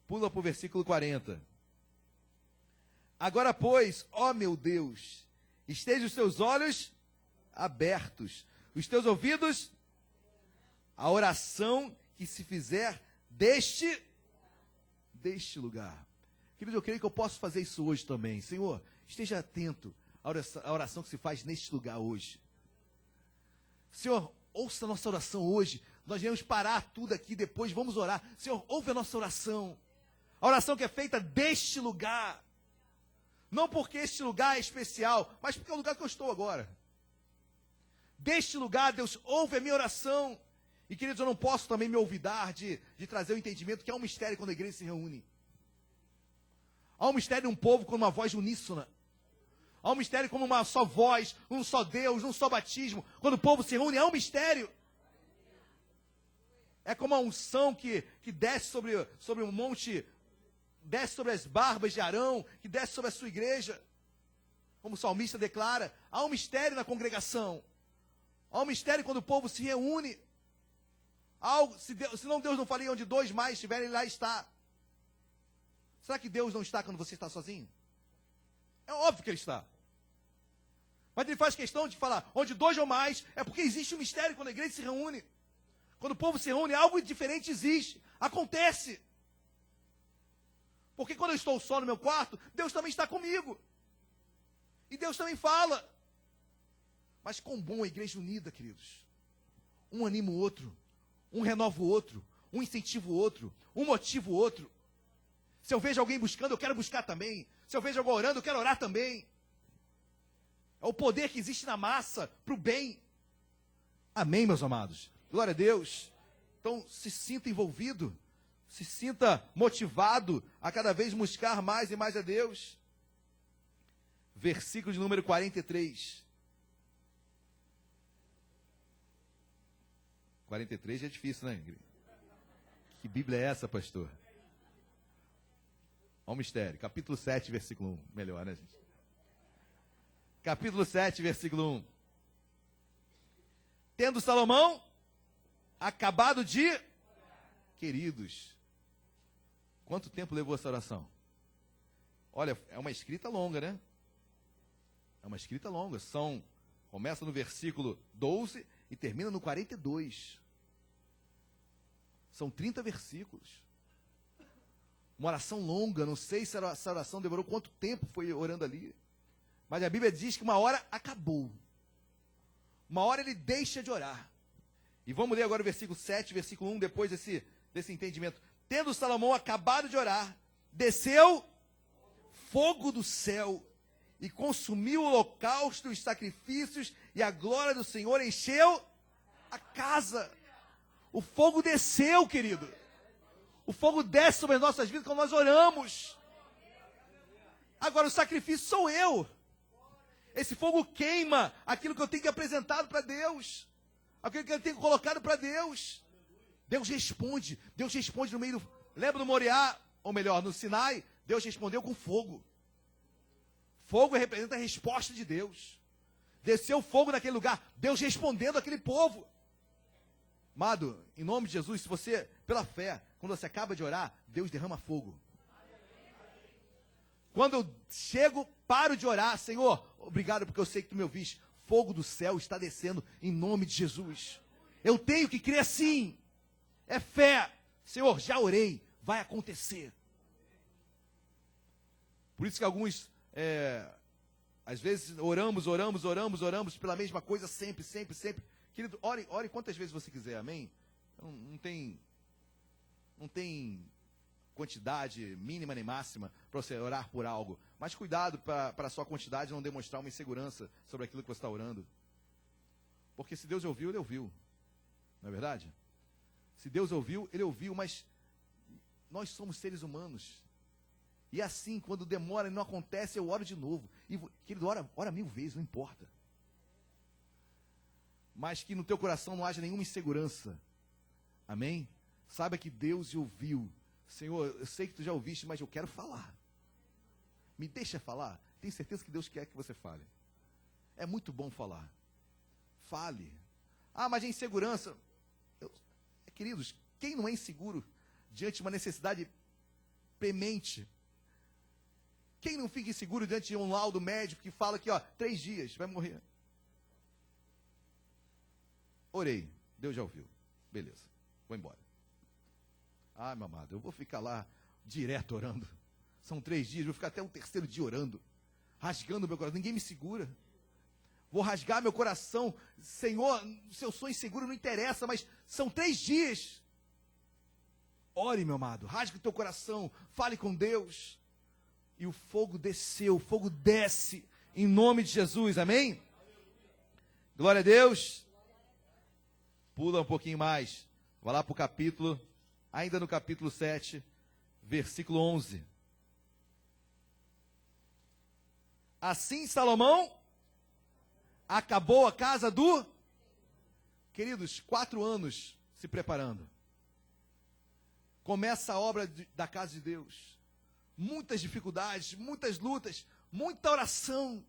S1: Pula para o versículo 40. Agora, pois, ó meu Deus, estejam os teus olhos abertos, os teus ouvidos, a oração que se fizer deste lugar. Querido, eu creio que eu posso fazer isso hoje também. Senhor, esteja atento à oração que se faz neste lugar hoje. Senhor, ouça a nossa oração hoje. Nós iremos parar tudo aqui depois, vamos orar. Senhor, ouve a nossa oração. A oração que é feita deste lugar. Não porque este lugar é especial, mas porque é o lugar que eu estou agora. Deste lugar, Deus ouve a minha oração. E, queridos, eu não posso também me olvidar de trazer o entendimento que há um mistério quando a igreja se reúne. Há um mistério de um povo com uma voz uníssona. Há um mistério como uma só voz, um só Deus, um só batismo. Quando o povo se reúne, há um mistério. É como a unção que desce sobre um monte, desce sobre as barbas de Arão, que desce sobre a sua igreja. Como o salmista declara, há um mistério na congregação. Há um mistério quando o povo se reúne. Senão Deus não faria onde 2 mais estiverem, Ele lá está. Será que Deus não está quando você está sozinho? É óbvio que Ele está. Mas Ele faz questão de falar, onde 2 ou mais, é porque existe um mistério quando a igreja se reúne. Quando o povo se reúne, algo diferente existe. Acontece. Porque quando eu estou só no meu quarto, Deus também está comigo. E Deus também fala. Mas quão bom a igreja unida, queridos. Um anima o outro. Um renova o outro. Um incentiva o outro. Um motiva o outro. Se eu vejo alguém buscando, eu quero buscar também. Se eu vejo alguém orando, eu quero orar também. É o poder que existe na massa para o bem. Amém, meus amados? Glória a Deus. Então, se sinta envolvido. Se sinta motivado a cada vez buscar mais e mais a Deus. Versículo de número 43. 43 é difícil, né? Que Bíblia é essa, pastor? Olha o mistério. Capítulo 7, versículo 1. Melhor, né, gente? Capítulo 7, versículo 1. Tendo Salomão acabado de... Queridos, quanto tempo levou essa oração? Olha, é uma escrita longa, né? É uma escrita longa. Começa no versículo 12 e termina no 42. São 30 versículos. Uma oração longa, não sei se essa oração demorou quanto tempo foi orando ali. Mas a Bíblia diz que uma hora acabou. Uma hora ele deixa de orar. E vamos ler agora o versículo 7, versículo 1, depois desse entendimento. Tendo Salomão acabado de orar, desceu fogo do céu e consumiu o holocausto e os sacrifícios, e a glória do Senhor encheu a casa. O fogo desceu, querido. O fogo desce sobre as nossas vidas quando nós oramos. Agora o sacrifício sou eu. Esse fogo queima aquilo que eu tenho que apresentar para Deus. Aquilo que eu tenho colocado para Deus. Deus responde no meio do... Lembra do Moriá, ou melhor, no Sinai? Deus respondeu com fogo. Fogo representa a resposta de Deus. Desceu fogo naquele lugar, Deus respondendo àquele povo. Amado, em nome de Jesus, se você, pela fé, quando você acaba de orar, Deus derrama fogo. Quando eu chego, paro de orar, Senhor, obrigado porque eu sei que tu me ouviste. Fogo do céu está descendo em nome de Jesus. Eu tenho que crer assim. É fé. Senhor, já orei, vai acontecer. Por isso que alguns, às vezes, oramos pela mesma coisa sempre. Querido, ore quantas vezes você quiser, amém? Não tem quantidade mínima nem máxima para você orar por algo. Mas cuidado para a sua quantidade não demonstrar uma insegurança sobre aquilo que você está orando. Porque se Deus ouviu, Ele ouviu. Não é verdade? Se Deus ouviu, Ele ouviu, mas nós somos seres humanos. E assim, quando demora e não acontece, eu oro de novo. E, querido, ora 1000 vezes, não importa. Mas que no teu coração não haja nenhuma insegurança. Amém? Saiba que Deus ouviu. Senhor, eu sei que tu já ouviste, mas eu quero falar. Me deixa falar. Tenho certeza que Deus quer que você fale. É muito bom falar. Fale. Ah, mas é insegurança. Queridos, quem não é inseguro diante de uma necessidade premente? Quem não fica inseguro diante de um laudo médico que fala que, 3 dias, vai morrer? Orei, Deus já ouviu. Beleza, vou embora. Ah, meu amado, eu vou ficar lá direto orando. São 3 dias, vou ficar até o 3º dia orando, rasgando meu coração, ninguém me segura. Vou rasgar meu coração. Senhor, se eu sou inseguro não interessa, mas são 3 dias. Ore, meu amado, rasgue o teu coração, fale com Deus. E o fogo desceu, o fogo desce, em nome de Jesus, amém? Glória a Deus. Pula um pouquinho mais, vai lá para o capítulo, ainda no capítulo 7, versículo 11. Assim Salomão acabou a casa do... Queridos, 4 anos se preparando. Começa a obra da casa de Deus. Muitas dificuldades, muitas lutas, muita oração.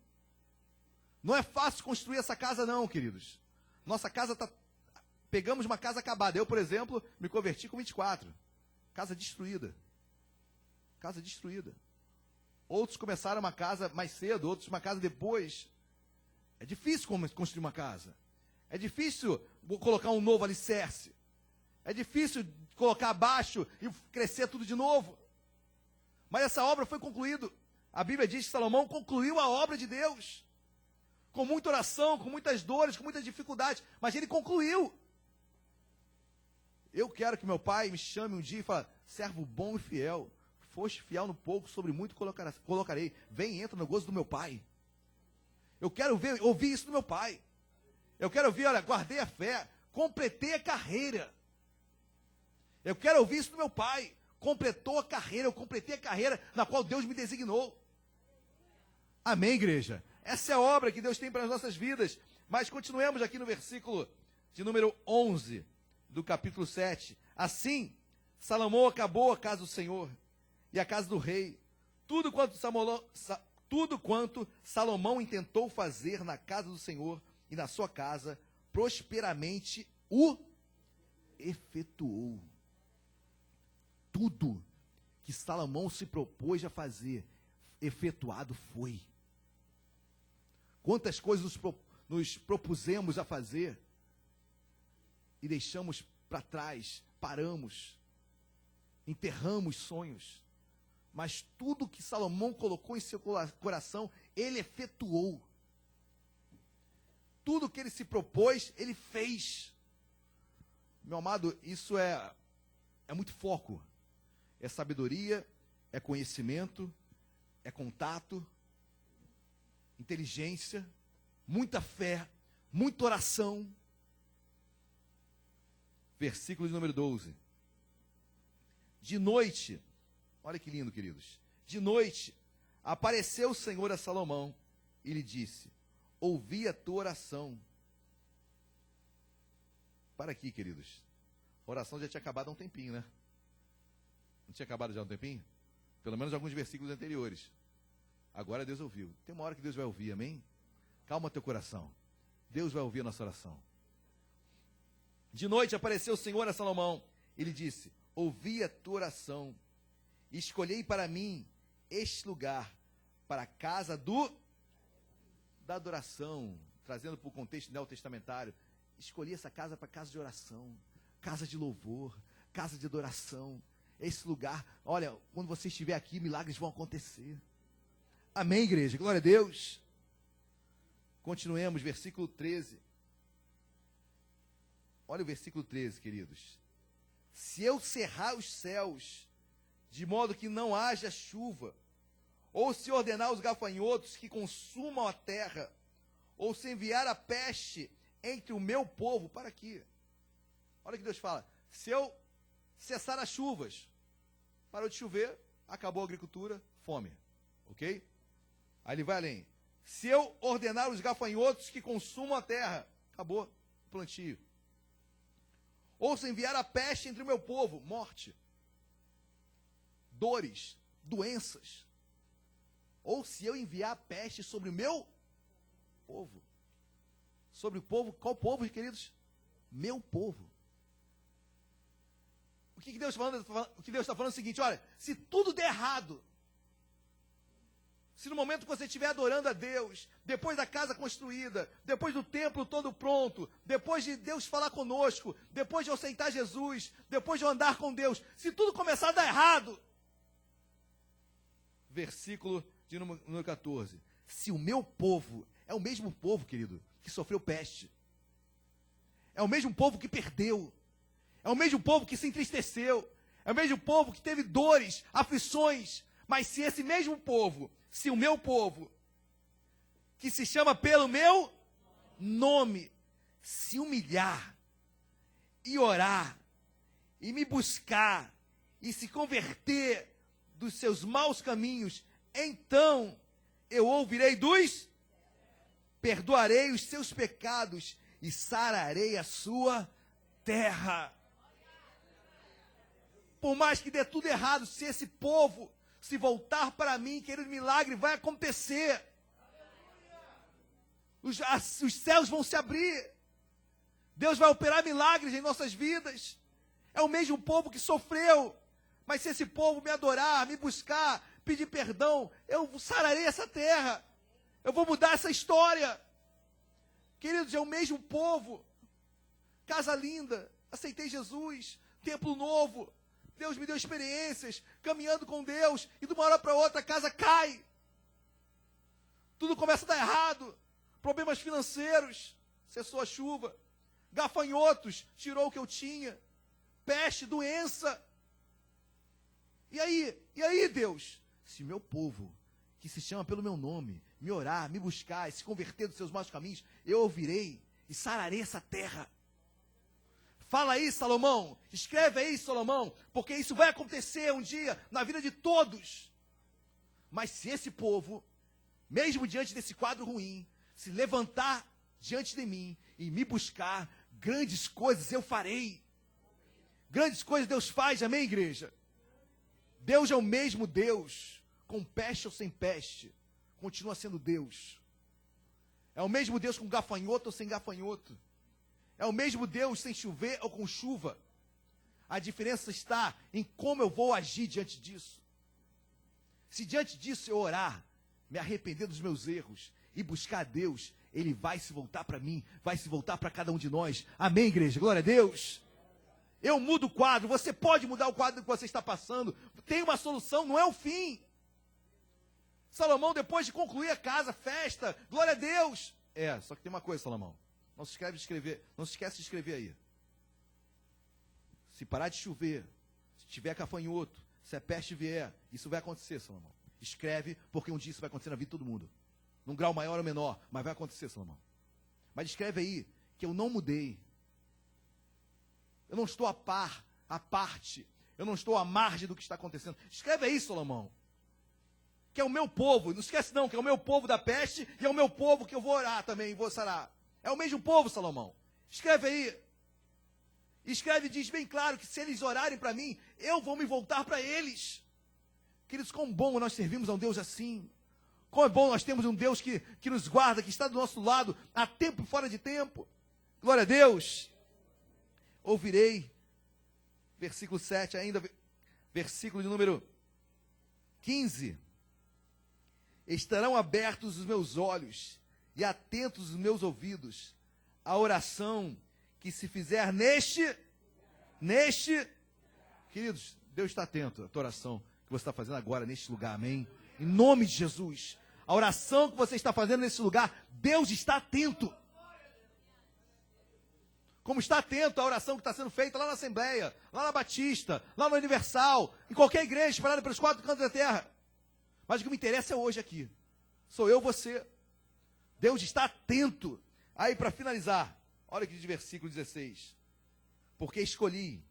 S1: Não é fácil construir essa casa não, queridos. Nossa casa está... Pegamos uma casa acabada. Eu, por exemplo, me converti com 24. Casa destruída. Casa destruída. Outros começaram uma casa mais cedo, outros uma casa depois. É difícil construir uma casa. É difícil colocar um novo alicerce. É difícil colocar abaixo e crescer tudo de novo. Mas essa obra foi concluída. A Bíblia diz que Salomão concluiu a obra de Deus. Com muita oração, com muitas dores, com muitas dificuldades. Mas ele concluiu. Eu quero que meu pai me chame um dia e fale: servo bom e fiel, foste fiel no pouco, sobre muito colocarei. Vem e entra no gozo do meu pai. Eu quero ouvir isso do meu pai. Eu quero ouvir, olha, guardei a fé, completei a carreira. Eu quero ouvir isso do meu pai. Completou a carreira, eu completei a carreira na qual Deus me designou. Amém, igreja? Essa é a obra que Deus tem para as nossas vidas. Mas continuemos aqui no versículo de número 11 do capítulo 7. Assim, Salomão acabou a casa do Senhor e a casa do rei. Tudo quanto Salomão intentou fazer na casa do Senhor e na sua casa, prosperamente o efetuou. Tudo que Salomão se propôs a fazer, efetuado foi. Quantas coisas nos propusemos a fazer e deixamos para trás, paramos, enterramos sonhos. Mas tudo que Salomão colocou em seu coração, ele efetuou. Tudo que ele se propôs, ele fez. Meu amado, isso é muito foco. É sabedoria, é conhecimento, é contato, inteligência, muita fé, muita oração. Versículo de número 12. De noite, olha que lindo, queridos. De noite, apareceu o Senhor a Salomão e lhe disse: ouvi a tua oração. Para aqui, queridos. A oração já tinha acabado há um tempinho, né? Não tinha acabado já há um tempinho? Pelo menos alguns versículos anteriores. Agora Deus ouviu. Tem uma hora que Deus vai ouvir, amém? Calma teu coração. Deus vai ouvir a nossa oração. De noite apareceu o Senhor a Salomão. Ele disse: ouvi a tua oração. E escolhei para mim este lugar, para a casa da adoração. Trazendo para o contexto neotestamentário. Escolhi essa casa para casa de oração, casa de louvor, casa de adoração. Esse lugar, olha, quando você estiver aqui, milagres vão acontecer. Amém, igreja? Glória a Deus. Continuemos, versículo 13. Olha o versículo 13, queridos. Se eu cerrar os céus, de modo que não haja chuva, ou se ordenar os gafanhotos que consumam a terra, ou se enviar a peste entre o meu povo, para aqui. Olha o que Deus fala. Se eu cessar as chuvas, parou de chover, acabou a agricultura, fome. Ok? Aí ele vai além. Se eu ordenar os gafanhotos que consumam a terra, acabou o plantio. Ou se enviar a peste entre o meu povo, morte, dores, doenças. Ou se eu enviar a peste sobre o meu povo. Sobre o povo, qual povo, queridos? Meu povo. O que Deus está falando? O que Deus está falando é o seguinte: olha, se tudo der errado, se no momento que você estiver adorando a Deus, depois da casa construída, depois do templo todo pronto, depois de Deus falar conosco, depois de eu aceitar Jesus, depois de eu andar com Deus, se tudo começar a dar errado, versículo de número 14, se o meu povo, é o mesmo povo, querido, que sofreu peste, é o mesmo povo que perdeu, é o mesmo povo que se entristeceu, é o mesmo povo que teve dores, aflições, mas se esse mesmo povo, se o meu povo, que se chama pelo meu nome, se humilhar e orar e me buscar e se converter dos seus maus caminhos, então eu ouvirei perdoarei os seus pecados e sararei a sua terra. Por mais que dê tudo errado, se esse povo se voltar para mim, querido, milagre vai acontecer. Os céus vão se abrir. Deus vai operar milagres em nossas vidas. É o mesmo povo que sofreu. Mas se esse povo me adorar, me buscar, pedir perdão, eu sararei essa terra. Eu vou mudar essa história. Queridos, é o mesmo povo. Casa linda, aceitei Jesus, templo novo. Deus me deu experiências, caminhando com Deus, e de uma hora para outra a casa cai. Tudo começa a dar errado. Problemas financeiros, cessou a chuva. Gafanhotos, tirou o que eu tinha. Peste, doença. E aí, Deus? Se meu povo, que se chama pelo meu nome, me orar, me buscar e se converter dos seus maus caminhos, eu ouvirei e sararei essa terra. Fala aí, Salomão, escreve aí, Salomão, porque isso vai acontecer um dia na vida de todos. Mas se esse povo, mesmo diante desse quadro ruim, se levantar diante de mim e me buscar, grandes coisas eu farei. Grandes coisas Deus faz, amém, igreja? Deus é o mesmo Deus, com peste ou sem peste, continua sendo Deus. É o mesmo Deus com gafanhoto ou sem gafanhoto. É o mesmo Deus sem chover ou com chuva. A diferença está em como eu vou agir diante disso. Se diante disso eu orar, me arrepender dos meus erros e buscar a Deus, Ele vai se voltar para mim, vai se voltar para cada um de nós. Amém, igreja? Glória a Deus. Eu mudo o quadro, você pode mudar o quadro que você está passando. Tem uma solução, não é o fim. Salomão, depois de concluir a casa, festa, glória a Deus. Só que tem uma coisa, Salomão. Não se esquece de escrever aí. Se parar de chover, se tiver gafanhoto, se a peste vier, isso vai acontecer, Salomão. Escreve, porque um dia isso vai acontecer na vida de todo mundo. Num grau maior ou menor, mas vai acontecer, Salomão. Mas escreve aí, que eu não mudei. Eu não estou à parte. Eu não estou à margem do que está acontecendo. Escreve aí, Salomão. Que é o meu povo, não esquece não, que é o meu povo da peste e é o meu povo que eu vou orar também, vou sarar. É o mesmo povo, Salomão. Escreve aí. Escreve e diz bem claro que se eles orarem para mim, eu vou me voltar para eles. Queridos, quão bom nós servimos a um Deus assim. Como é bom nós temos um Deus que nos guarda, que está do nosso lado, a tempo e fora de tempo. Glória a Deus. Ouvirei, versículo 7 ainda, versículo de número 15. Estarão abertos os meus olhos e atentos os meus ouvidos à oração que se fizer neste, queridos, Deus está atento à tua oração que você está fazendo agora neste lugar, amém? Em nome de Jesus, a oração que você está fazendo nesse lugar, Deus está atento. Como está atento à oração que está sendo feita lá na Assembleia, lá na Batista, lá no Universal, em qualquer igreja espalhada pelos 4 cantos da terra. Mas o que me interessa é hoje aqui. Sou eu, você. Deus está atento. Aí, para finalizar, olha aqui de versículo 16. Porque escolhi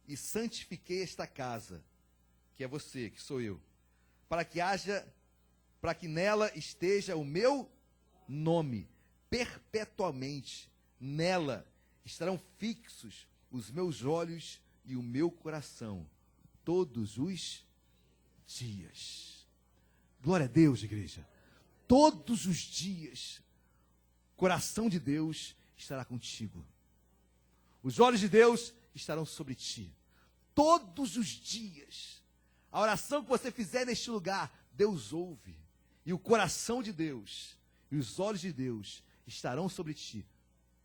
S1: e santifiquei esta casa, que é você, que sou eu, para que nela esteja o meu nome, perpetuamente. Nela estarão fixos os meus olhos e o meu coração, todos os dias. Glória a Deus, igreja. Todos os dias, o coração de Deus estará contigo. Os olhos de Deus estarão sobre ti. Todos os dias. A oração que você fizer neste lugar, Deus ouve. E o coração de Deus e os olhos de Deus estarão sobre ti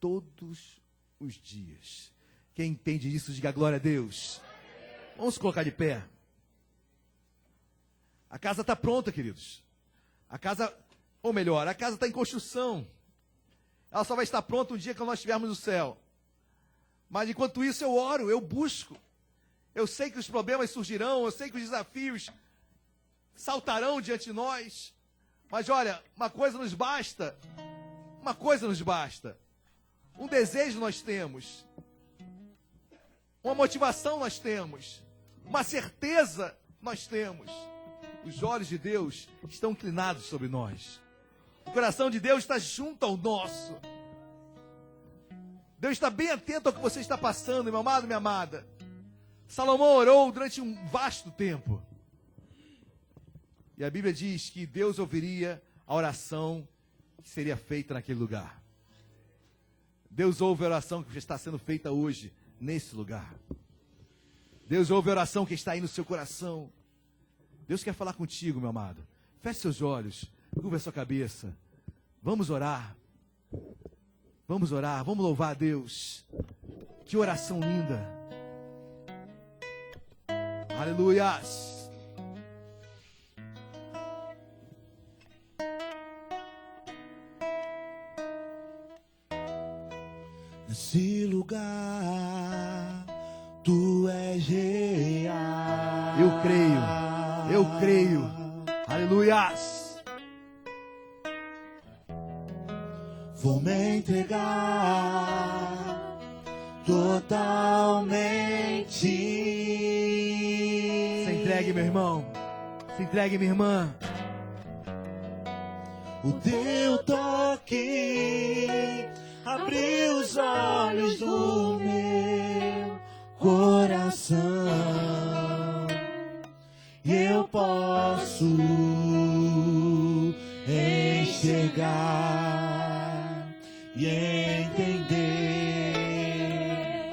S1: todos os dias. Quem entende isso, diga glória a Deus. Vamos colocar de pé. A casa está pronta, queridos. A casa, ou melhor, a casa está em construção. Ela só vai estar pronta um dia que nós estivermos no céu. Mas enquanto isso eu oro, eu busco. Eu sei que os problemas surgirão, eu sei que os desafios saltarão diante de nós. Mas olha, uma coisa nos basta. Uma coisa nos basta. Um desejo nós temos. Uma motivação nós temos. Uma certeza nós temos. Os olhos de Deus estão inclinados sobre nós. O coração de Deus está junto ao nosso. Deus está bem atento ao que você está passando, meu amado, minha amada. Salomão orou durante um vasto tempo. E a Bíblia diz que Deus ouviria a oração que seria feita naquele lugar. Deus ouve a oração que está sendo feita hoje, nesse lugar. Deus ouve a oração que está aí no seu coração. Deus quer falar contigo, meu amado. Feche seus olhos, curva a sua cabeça. Vamos orar. Vamos orar, vamos louvar a Deus. Que oração linda. Aleluias.
S2: Nesse lugar, tu és real.
S1: Eu creio. Aleluias.
S2: Vou me entregar totalmente.
S1: Se entregue, meu irmão. Se entregue, minha irmã.
S2: O teu toque abriu os olhos do meu coração. E eu posso enxergar e entender.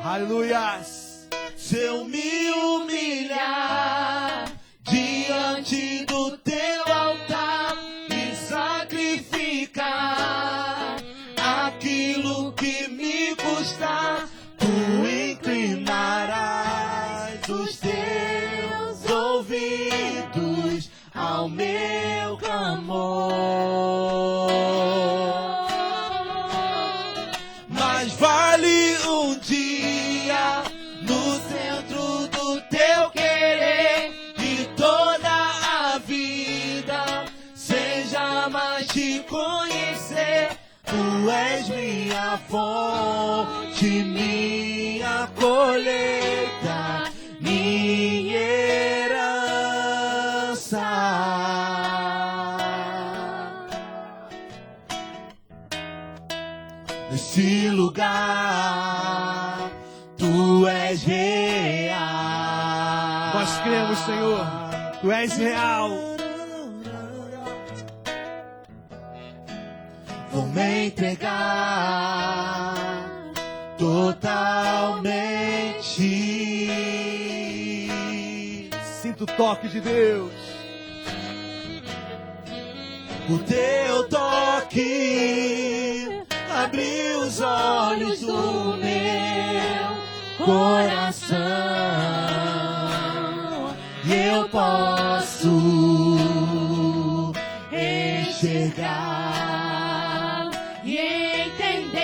S1: Aleluias.
S2: Se eu me humilhar diante do teu altar e sacrificar aquilo que me custar, tu inclinarás os teus ouvidos ao meu clamor. Mas vale um dia no centro do teu querer e toda a vida seja mais te conhecer. Tu és minha fonte, minha colheita, minha herança. Nesse lugar, tu és real.
S1: Nós cremos, Senhor. Tu és real.
S2: vou me entregar totalmente.
S1: Sinto o toque de Deus.
S2: O teu toque abriu os olhos do meu coração e eu posso enxergar e entender.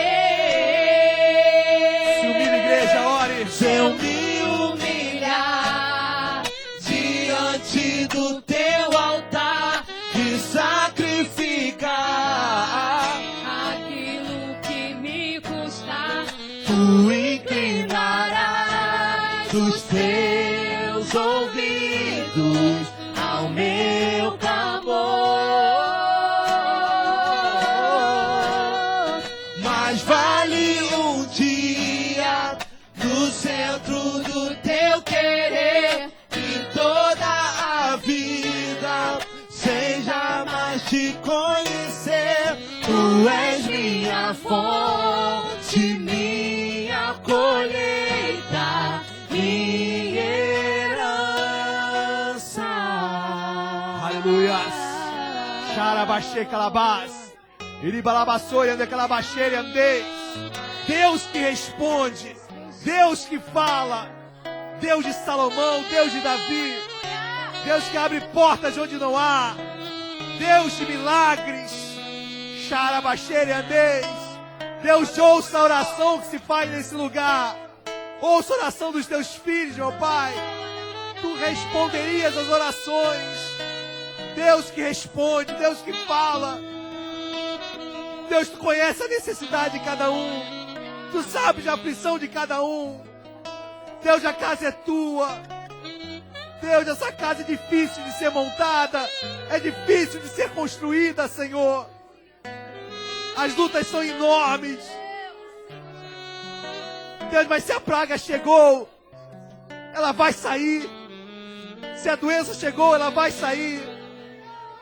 S1: Se humilha, igreja, ore.
S2: Se eu me humilhar diante do teu altar e sacrificar
S3: aquilo que me custar,
S2: tu inclinarás os teus ouvidos ao meu clamor. Mas vale um dia no centro do teu querer e toda a vida seja mais te conhecer. Tu és minha fonte, minha colheita, minha herança.
S1: Aleluia. Xarabaxê calabás. Iribalabassori ande calabaxere andeis. Deus que responde. Deus que fala. Deus de Salomão, Deus de Davi. Deus que abre portas onde não há. Deus de milagres. Xarabaxere andeis. Deus, ouça a oração que se faz nesse lugar. Ouça a oração dos teus filhos, meu Pai. Tu responderias as orações. Deus que responde, Deus que fala. Deus, tu conhece a necessidade de cada um. Tu sabes a aflição de cada um. Deus, a casa é tua. Deus, essa casa é difícil de ser montada. É difícil de ser construída, Senhor. As lutas são enormes. Deus, mas se a praga chegou, ela vai sair. Se a doença chegou, ela vai sair.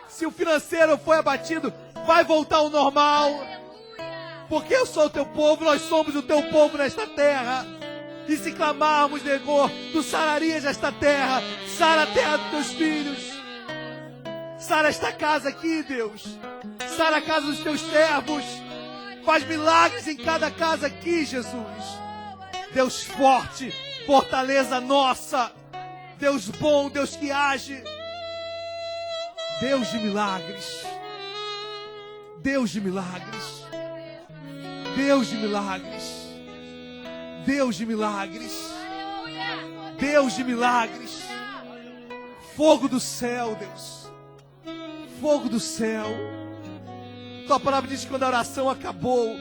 S1: Se o financeiro foi abatido, vai voltar ao normal. Porque eu sou o teu povo, nós somos o teu povo nesta terra. E se clamarmos, Senhor, tu sararias esta terra. Sara a terra dos teus filhos. Sara esta casa aqui, Deus. Sara a casa dos teus servos. Faz milagres em cada casa aqui, Jesus. Deus forte, fortaleza nossa. Deus bom, Deus que age. Deus de milagres. Deus de milagres. Deus de milagres. Deus de milagres. Deus de milagres. Fogo do céu, Deus. Fogo do céu. Tua palavra diz que quando a oração acabou,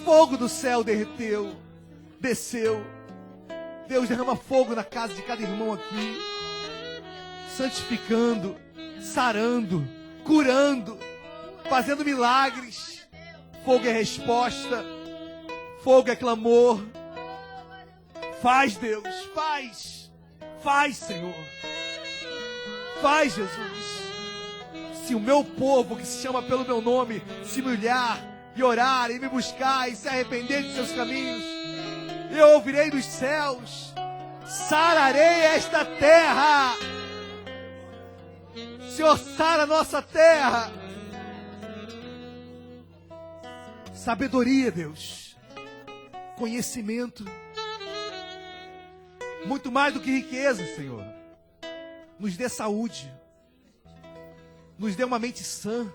S1: fogo do céu derreteu, desceu. Deus, derrama fogo na casa de cada irmão aqui, santificando, sarando, curando, fazendo milagres. Fogo é resposta, fogo é clamor. Faz, Deus, faz, faz, Senhor, faz, Jesus. Se o meu povo, que se chama pelo meu nome, se humilhar e orar e me buscar e se arrepender de seus caminhos, eu ouvirei dos céus, sararei esta terra. Senhor, sara a nossa terra. Sabedoria, Deus, conhecimento, muito mais do que riqueza, Senhor. Nos dê saúde, nos dê uma mente sã,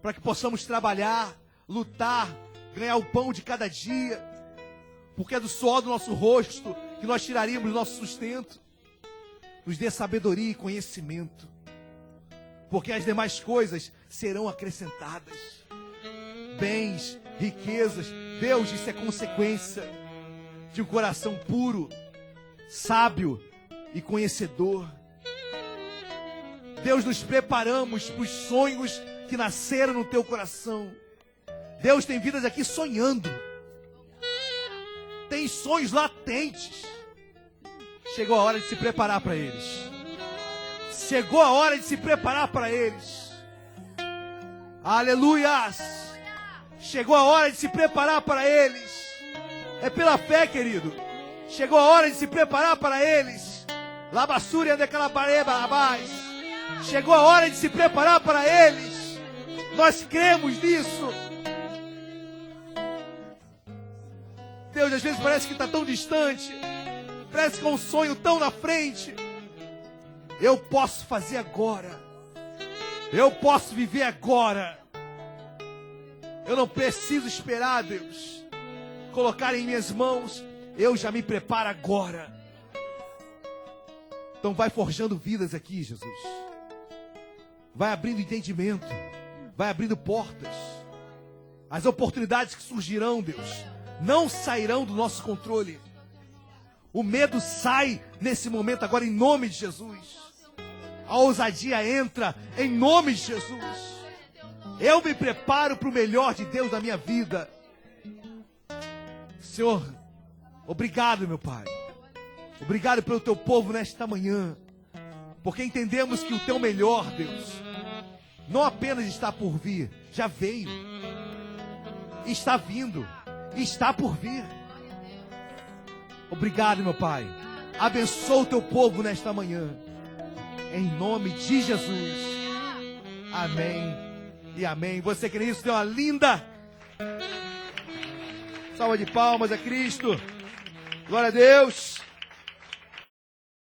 S1: para que possamos trabalhar, lutar, ganhar o pão de cada dia, porque é do suor do nosso rosto que nós tiraríamos o nosso sustento. Nos dê sabedoria e conhecimento, porque as demais coisas serão acrescentadas. Bens, riquezas, Deus, isso é consequência de um coração puro, sábio e conhecedor. Deus, nos preparamos para os sonhos que nasceram no teu coração. Deus, tem vidas aqui sonhando. Tem sonhos latentes. Chegou a hora de se preparar para eles. Chegou a hora de se preparar para eles. Aleluias.
S4: Chegou a hora de se preparar para eles. É pela fé, querido. Chegou a hora de se preparar para eles. Labassúria daquela bareba abaixo. Chegou a hora de se preparar para eles. Nós cremos nisso. Deus, às vezes parece que está tão distante. Parece que é um sonho tão na frente. Eu posso fazer agora. Eu posso viver agora. Eu não preciso esperar, Deus, colocar em minhas mãos. Eu já me preparo agora. Então vai forjando vidas aqui, Jesus. Vai abrindo entendimento. Vai abrindo portas. As oportunidades que surgirão, Deus, não sairão do nosso controle. O medo sai nesse momento agora em nome de Jesus. A ousadia entra em nome de Jesus. Eu me preparo para o melhor de Deus na minha vida. Senhor, obrigado, meu Pai. Obrigado pelo teu povo nesta manhã. Porque entendemos que o teu melhor, Deus, não apenas está por vir, já veio. Está vindo. Está por vir. Obrigado, meu Pai. Abençoa o teu povo nesta manhã. Em nome de Jesus. Amém e amém. Você crê nisso? Dê uma linda salva de palmas a Cristo. Glória a Deus.